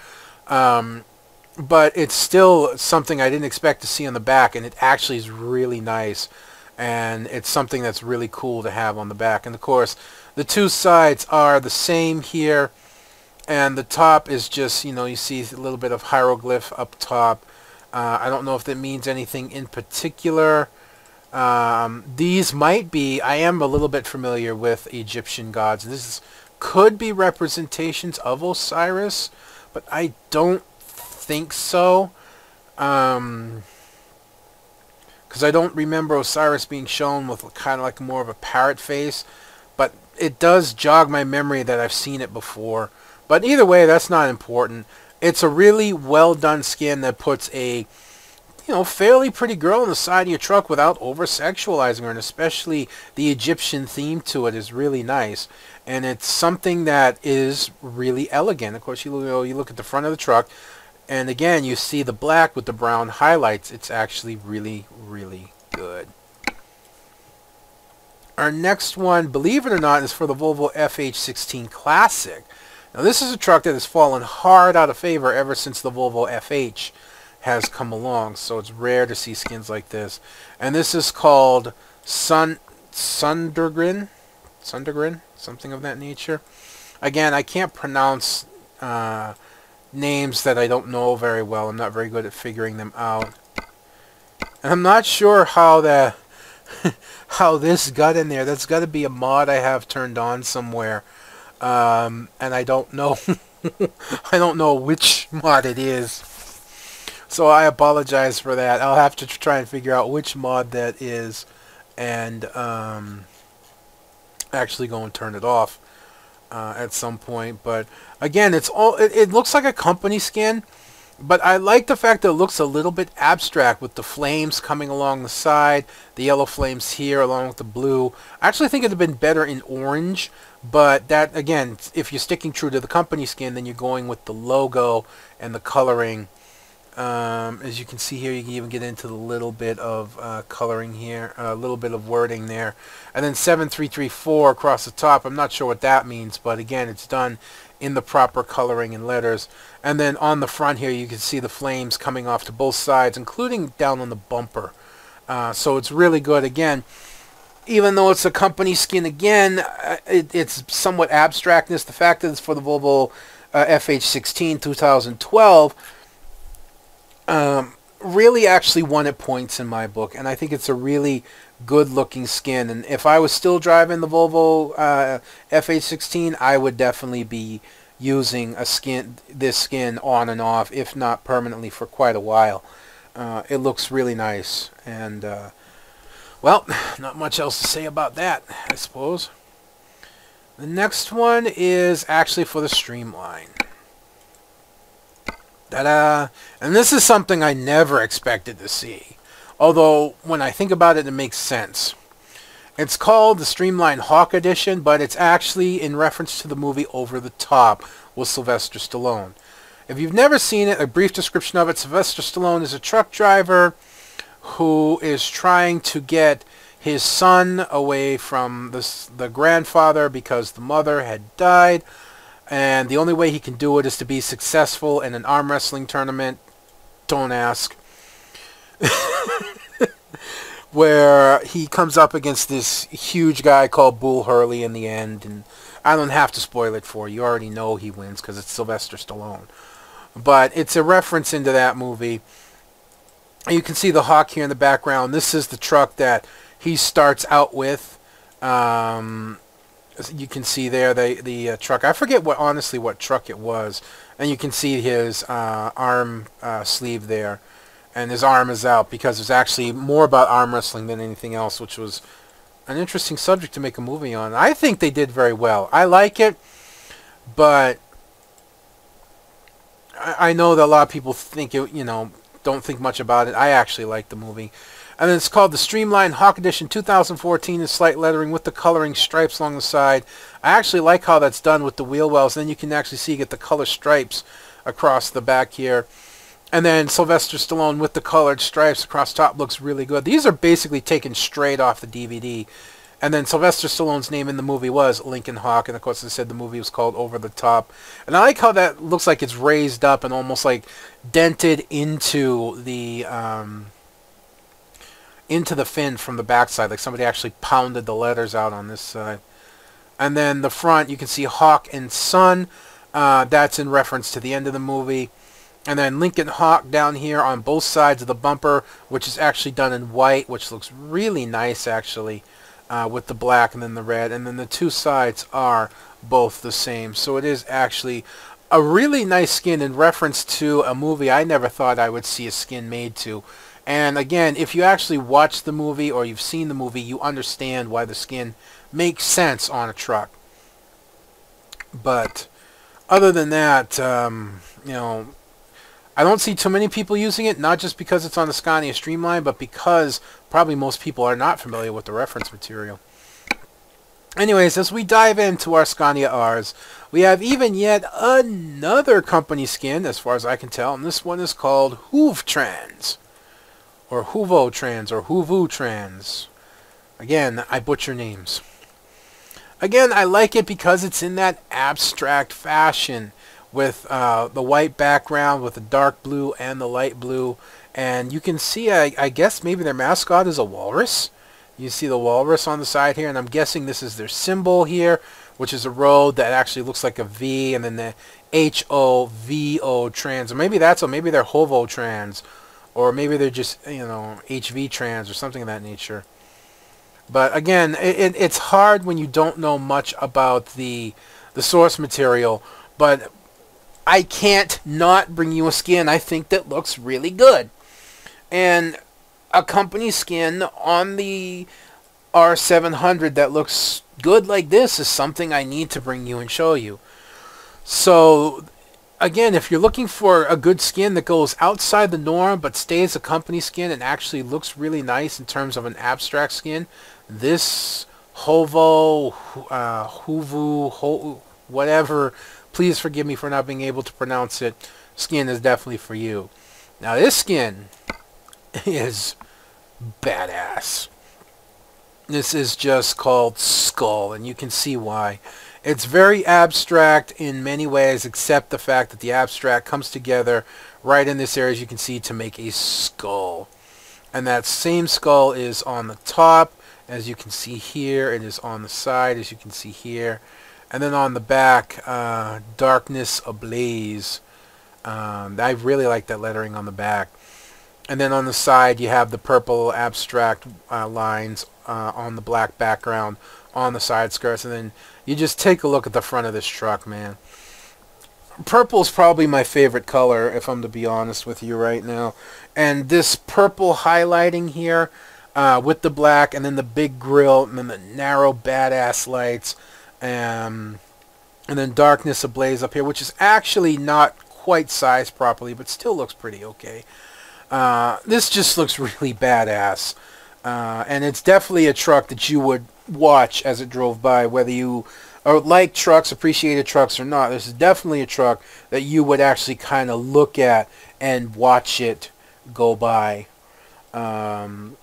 But it's still something I didn't expect to see on the back, and it actually is really nice, and it's something that's really cool to have on the back. And of course, the 2 sides are the same here, and the top is just, you see a little bit of hieroglyph up top. I don't know if that means anything in particular. These might be, I am a little bit familiar with Egyptian gods. This could be representations of Osiris, but I don't think so, because I don't remember Osiris being shown with kind of like more of a parrot face, but it does jog my memory that I've seen it before. But either way, that's not important. It's a really well done skin that puts a fairly pretty girl on the side of your truck without over sexualizing her, and especially the Egyptian theme to it is really nice, and it's something that is really elegant. Of course, you look at the front of the truck, and again, you see the black with the brown highlights. It's actually really, really good. Our next one, believe it or not, is for the Volvo FH16 Classic. Now, this is a truck that has fallen hard out of favor ever since the Volvo FH has come along. So it's rare to see skins like this. And this is called Sundergren, something of that nature. Again, I can't pronounce names that I don't know very well. I'm not very good at figuring them out. And I'm not sure how that how this got in there. That's got to be a mod I have turned on somewhere. And I don't know I don't know which mod it is. So I apologize for that. I'll have to try and figure out which mod that is and actually go and turn it off at some point. But again, it looks like a company skin, but I like the fact that it looks a little bit abstract with the flames coming along the side, the yellow flames here along with the blue. I actually think it would have been better in orange, but that, again, if you're sticking true to the company skin, then you're going with the logo and the coloring. As you can see here, you can even get into the little bit of coloring here, a little bit of wording there. And then 7334 across the top. I'm not sure what that means, but again, it's done in the proper coloring and letters. And then on the front here, you can see the flames coming off to both sides, including down on the bumper. So it's really good. Again, even though it's a company skin, again, it's somewhat abstractness. The fact that it's for the Volvo FH16 2012 really actually won at points in my book, and I think it's a really good looking skin. And if I was still driving the Volvo FH16, I would definitely be using this skin on and off, if not permanently, for quite a while. It looks really nice, and well, not much else to say about that, I suppose. The next one is actually for the Streamline. Ta-da! And this is something I never expected to see. Although, when I think about it, it makes sense. It's called the Streamline Hawk Edition, but it's actually in reference to the movie Over the Top with Sylvester Stallone. If you've never seen it, a brief description of it: Sylvester Stallone is a truck driver who is trying to get his son away from the grandfather because the mother had died. And the only way he can do it is to be successful in an arm wrestling tournament. Don't ask. Where he comes up against this huge guy called Bull Hurley in the end. And I don't have to spoil it for you. You already know he wins because it's Sylvester Stallone. But it's a reference into that movie. You can see the Hawk here in the background. This is the truck that he starts out with. You can see there the truck. I forget honestly what truck it was. And you can see his arm sleeve there. And his arm is out because it's actually more about arm wrestling than anything else, which was an interesting subject to make a movie on. I think they did very well. I like it, but I know that a lot of people think it, don't think much about it. I actually like the movie. And then it's called the Streamline Hawk Edition 2014 in slight lettering with the coloring stripes along the side. I actually like how that's done with the wheel wells. Then you can actually see you get the color stripes across the back here. And then Sylvester Stallone with the colored stripes across top looks really good. These are basically taken straight off the DVD. And then Sylvester Stallone's name in the movie was Lincoln Hawk. And of course it said the movie was called Over the Top. And I like how that looks like it's raised up and almost like dented into the fin from the backside, like somebody actually pounded the letters out on this side. And then the front, you can see Hawk and Sun. That's in reference to the end of the movie. And then Lincoln Hawk down here on both sides of the bumper, which is actually done in white, which looks really nice actually, with the black and then the red. And then the two sides are both the same. So it is actually a really nice skin in reference to a movie I never thought I would see a skin made to. And again, if you actually watch the movie or you've seen the movie, you understand why the skin makes sense on a truck. But other than that, I don't see too many people using it, not just because it's on the Scania Streamline, but because probably most people are not familiar with the reference material. Anyways, as we dive into our Scania Rs, we have even yet another company skin, as far as I can tell, and this one is called Hoovtrans. Or Huvotrans, or Huvutrans. Again, I butcher names. Again, I like it because it's in that abstract fashion, with the white background with the dark blue and the light blue. And you can see, I guess maybe their mascot is a walrus. You see the walrus on the side here, and I'm guessing this is their symbol here, which is a road that actually looks like a V, and then the HOVO trans, or maybe maybe they're HOVO trans, or maybe they're just, you know, HV trans or something of that nature. But again, it's hard when you don't know much about the source material, but I can't not bring you a skin I think that looks really good. And a company skin on the R700 that looks good like this is something I need to bring you and show you. So again, if you're looking for a good skin that goes outside the norm but stays a company skin and actually looks really nice in terms of an abstract skin, this Hovo, whatever, please forgive me for not being able to pronounce it, skin is definitely for you. Now this skin is badass. This is just called Skull, and you can see why. It's very abstract in many ways, except the fact that the abstract comes together right in this area, as you can see, to make a skull. And that same skull is on the top, as you can see here. It is on the side, as you can see here. And then on the back, Darkness Ablaze. I really like that lettering on the back. And then on the side, you have the purple abstract lines on the black background on the side skirts. And then you just take a look at the front of this truck, man. Purple is probably my favorite color, if I'm to be honest with you right now. And this purple highlighting here with the black, and then the big grille, and then the narrow badass lights, and then Darkness Ablaze up here, which is actually not quite sized properly, but still looks pretty okay. This just looks really badass. And it's definitely a truck that you would watch as it drove by, whether you like trucks, appreciated trucks or not. This is definitely a truck that you would actually kind of look at and watch it go by. And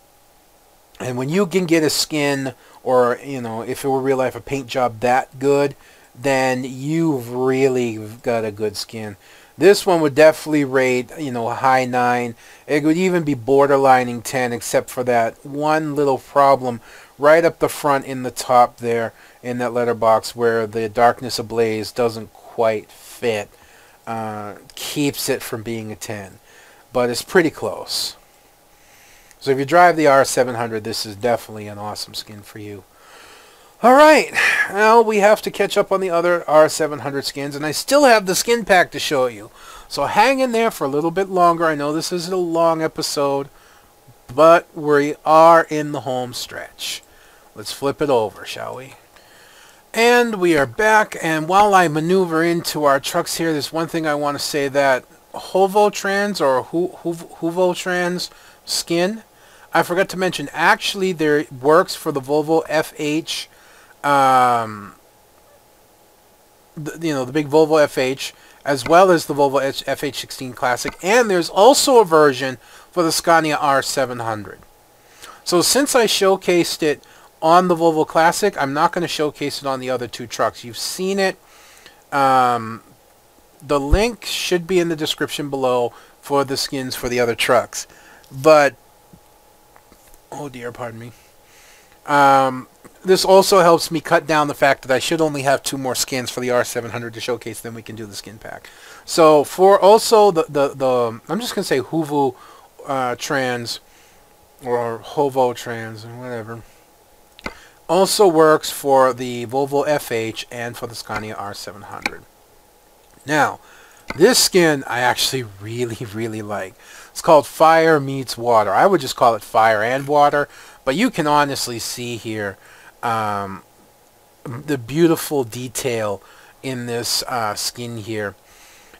when you can get a skin, or, you know, if it were real life, a paint job that good, then you've really got a good skin. This one would definitely rate, you know, a high 9. It would even be borderlining 10, except for that one little problem right up the front in the top there in that letterbox where the Darkness Ablaze doesn't quite fit. Keeps it from being a 10. But it's pretty close. So if you drive the R700, this is definitely an awesome skin for you. Alright, now we have to catch up on the other R700 skins, and I still have the skin pack to show you. So hang in there for a little bit longer. I know this is a long episode, but we are in the home stretch. Let's flip it over, shall we? And we are back, and while I maneuver into our trucks here, there's one thing I want to say, that Hovo Trans, or Huvo Trans skin, I forgot to mention, actually there works for the Volvo FH, the big Volvo FH, as well as the Volvo FH16 Classic, and there's also a version for the Scania R700. So since I showcased it on the Volvo Classic, I'm not going to showcase it on the other two trucks. You've seen it. The link should be in the description below for the skins for the other trucks. But, oh dear, pardon me. This also helps me cut down the fact that I should only have 2 more skins for the R700 to showcase, then we can do the skin pack. So for also the I'm just going to say Huvo Trans, or Hovo Trans, or whatever, also works for the Volvo FH and for the Scania R700. Now, this skin I actually really like. It's called Fire Meets Water. I would just call it Fire and Water, but you can honestly see here the beautiful detail in this skin here.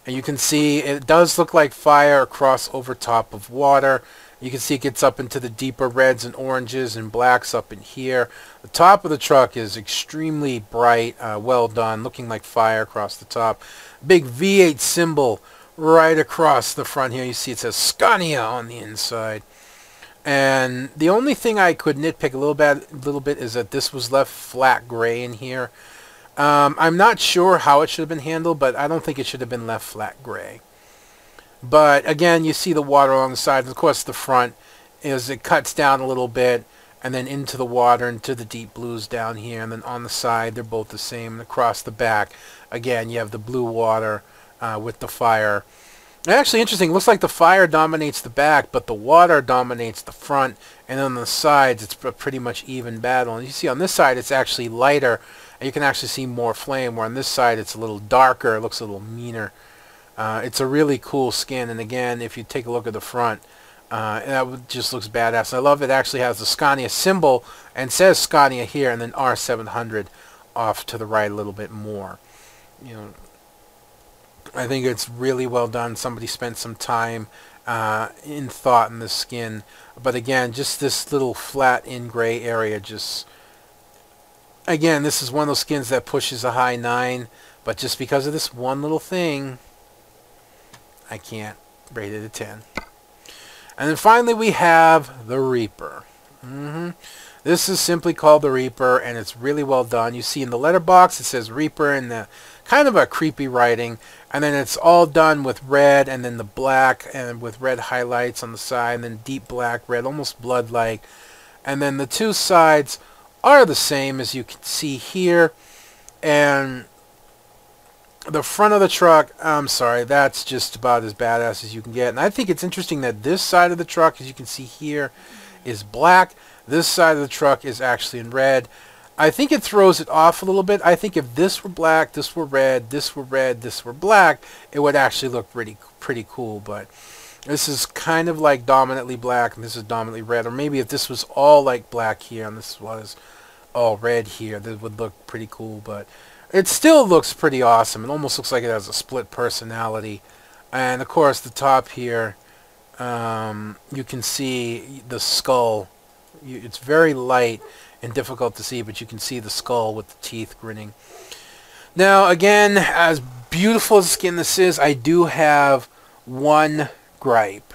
And you can see it does look like fire across over top of water. You can see it gets up into the deeper reds and oranges and blacks up in here. The top of the truck is extremely bright, well done, looking like fire across the top. Big V8 symbol right across the front here. You see it says Scania on the inside. And the only thing I could nitpick a little bit is that this was left flat gray in here. I'm not sure how it should have been handled, but I don't think it should have been left flat gray. But again, you see the water along the side. Of course, the front is it cuts down a little bit, and then into the water, into the deep blues down here, and then on the side, they're both the same. And across the back, again, you have the blue water with the fire. And actually, interesting. It looks like the fire dominates the back, but the water dominates the front, and on the sides, it's a pretty much even battle. And you see on this side, it's actually lighter, and you can actually see more flame, where on this side, it's a little darker. It looks a little meaner. It's a really cool skin, and again, if you take a look at the front, that just looks badass. And I love it actually has the Scania symbol and says Scania here, and then R700 off to the right a little bit more. You know, I think it's really well done. Somebody spent some time in thought in the skin, but again, just this little flat in gray area. Just again, this is one of those skins that pushes a high 9, but just because of this one little thing, I can't rate it a 10. And then finally we have the Reaper. This is simply called the Reaper, and it's really well done. You see in the letterbox it says Reaper in the kind of a creepy writing, and then it's all done with red, and then the black, and with red highlights on the side, and then deep black, red, almost blood-like. And then the two sides are the same as you can see here, and the front of the truck, I'm sorry, that's just about as badass as you can get. And I think it's interesting that this side of the truck, as you can see here, is black. This side of the truck is actually in red. I think it throws it off a little bit. I think if this were black, this were red, this were red, this were black, it would actually look pretty cool. But this is kind of like dominantly black, and this is dominantly red. Or maybe if this was all like black here, and this was all red here, that would look pretty cool. But it still looks pretty awesome. It almost looks like it has a split personality. And of course the top here, you can see the skull. It's very light and difficult to see, but you can see the skull with the teeth grinning. Now again, as beautiful as the skin this is, I do have one gripe.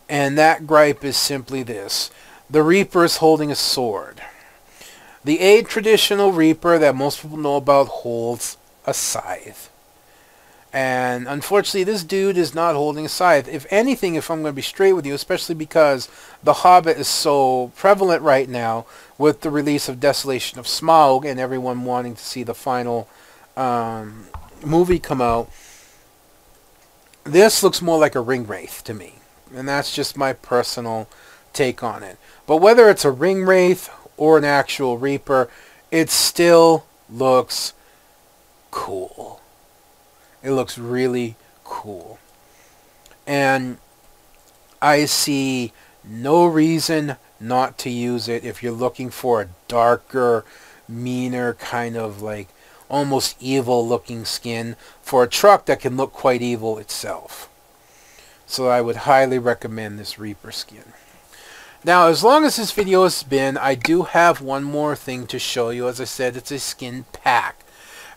And that gripe is simply this. The Reaper is holding a sword. The traditional Reaper that most people know about holds a scythe. And unfortunately, this dude is not holding a scythe. If anything, if I'm going to be straight with you, especially because The Hobbit is so prevalent right now with the release of Desolation of Smaug and everyone wanting to see the final movie come out, this looks more like a ring wraith to me. And that's just my personal take on it. But whether it's a ring wraith or an actual Reaper, it still looks cool. It looks really cool. And I see no reason not to use it if you're looking for a darker, meaner, kind of like almost evil looking skin for a truck that can look quite evil itself. So I would highly recommend this Reaper skin. Now, as long as this video has been, I do have one more thing to show you. As I said, it's a skin pack.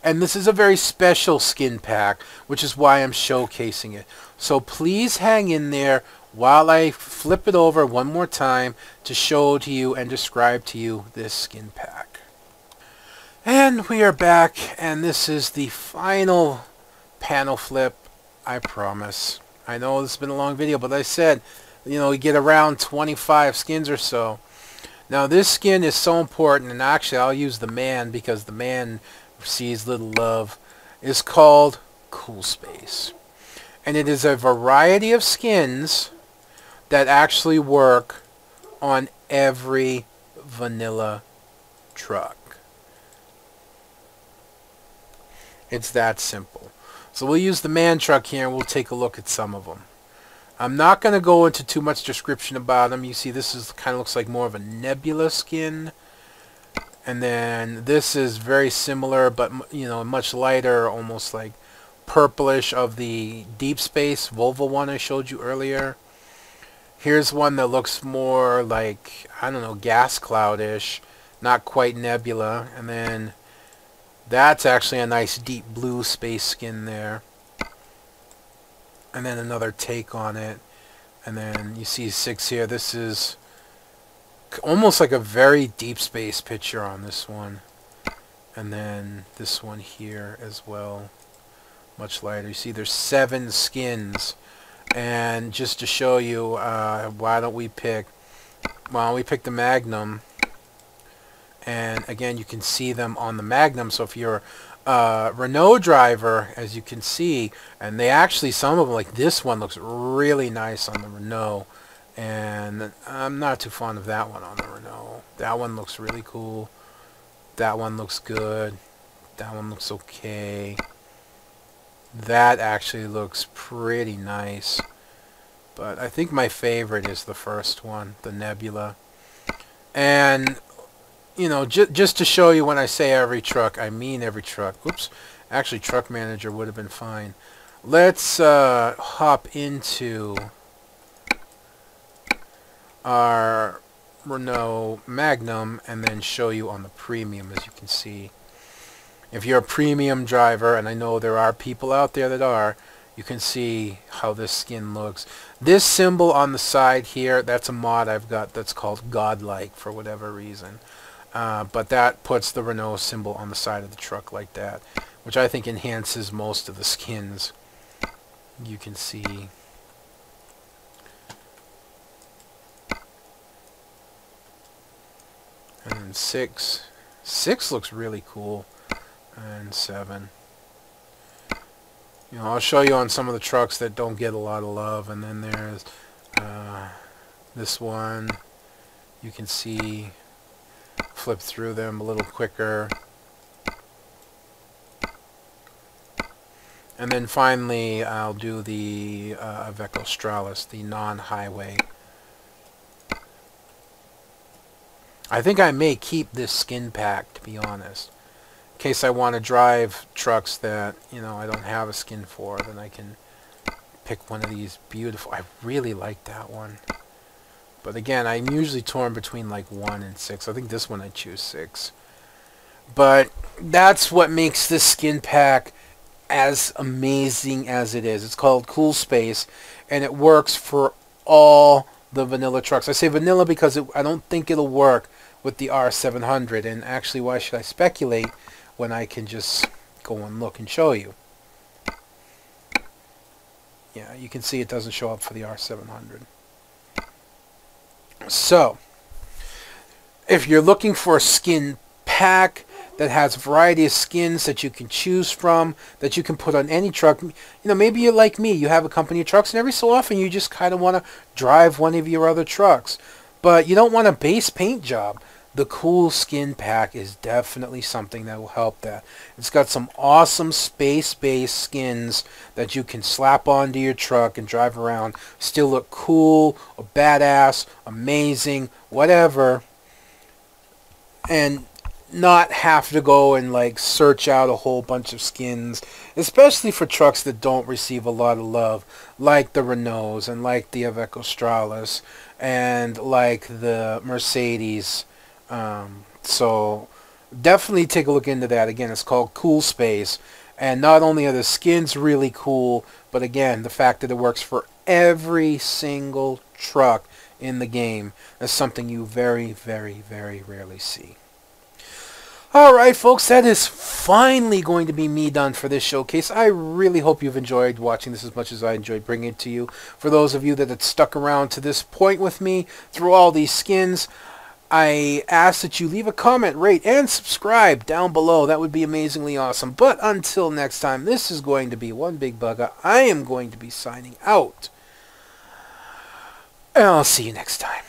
And this is a very special skin pack, which is why I'm showcasing it. So please hang in there while I flip it over one more time to show to you and describe to you this skin pack. And we are back, and this is the final panel flip, I promise. I know this has been a long video, but like I said, you know, you get around 25 skins or so. Now this skin is so important, and actually I'll use the man because the man receives little love. It's called Cool Space. And it is a variety of skins that actually work on every vanilla truck. It's that simple. So we'll use the man truck here and we'll take a look at some of them. I'm not going to go into too much description about them. You see, this is kind of looks like more of a nebula skin. And then this is very similar, but, you know, much lighter, almost like purplish of the Deep Space Volvo one I showed you earlier. Here's one that looks more like, I don't know, gas cloud-ish, not quite nebula. And then that's actually a nice deep blue space skin there. And then another take on it. And then you see 6 here. This is almost like a very deep space picture on this one. And then this one here as well, much lighter. You see there's 7 skins. And just to show you, why don't we pick the Magnum. And again, you can see them on the Magnum. So if you're a Renault driver, as you can see, and they actually, some of them, like this one looks really nice on the Renault. And I'm not too fond of that one on the Renault. That one looks really cool. That one looks good. That one looks okay. That actually looks pretty nice. But I think my favorite is the first one, the Nebula. And, you know, just to show you, when I say every truck, I mean every truck. Oops. Actually, Truck Manager would have been fine. Let's hop into our Renault Magnum and then show you on the Premium. As you can see, if you're a premium driver, and I know there are people out there that are, you can see how this skin looks. This symbol on the side here, that's a mod I've got that's called Godlike for whatever reason. But that puts the Renault symbol on the side of the truck like that, which I think enhances most of the skins. You can see. And then 6. 6 looks really cool. And 7. You know, I'll show you on some of the trucks that don't get a lot of love. And then there's this one. You can see, flip through them a little quicker. And then finally, I'll do the Iveco Stralis, the non-highway. I think I may keep this skin pack, to be honest. In case I want to drive trucks that, you know, I don't have a skin for, then I can pick one of these beautiful. I really like that one. But again, I'm usually torn between like 1 and 6. I think this one I choose 6. But that's what makes this skin pack as amazing as it is. It's called Cool Space, and it works for all the vanilla trucks. I say vanilla because I don't think it'll work with the R700. And actually, why should I speculate when I can just go and look and show you? Yeah, you can see it doesn't show up for the R700. So, if you're looking for a skin pack that has a variety of skins that you can choose from, that you can put on any truck, you know, maybe you're like me, you have a company of trucks, and every so often you just kind of want to drive one of your other trucks, but you don't want a base paint job. The Cool Skin Pack is definitely something that will help that. It's got some awesome space-based skins that you can slap onto your truck and drive around, still look cool or badass, amazing, whatever, and not have to go and like search out a whole bunch of skins, especially for trucks that don't receive a lot of love, like the Renaults and like the Iveco Stralis and like the Mercedes. So definitely take a look into that. Again, it's called Cool Space, and not only are the skins really cool, but again, the fact that it works for every single truck in the game is something you very, very, very rarely see. Alright folks, that is finally going to be me done for this showcase. I really hope you've enjoyed watching this as much as I enjoyed bringing it to you. For those of you that had stuck around to this point with me through all these skins, I ask that you leave a comment, rate, and subscribe down below. That would be amazingly awesome. But until next time, this is going to be One Big Bugger. I am going to be signing out. And I'll see you next time.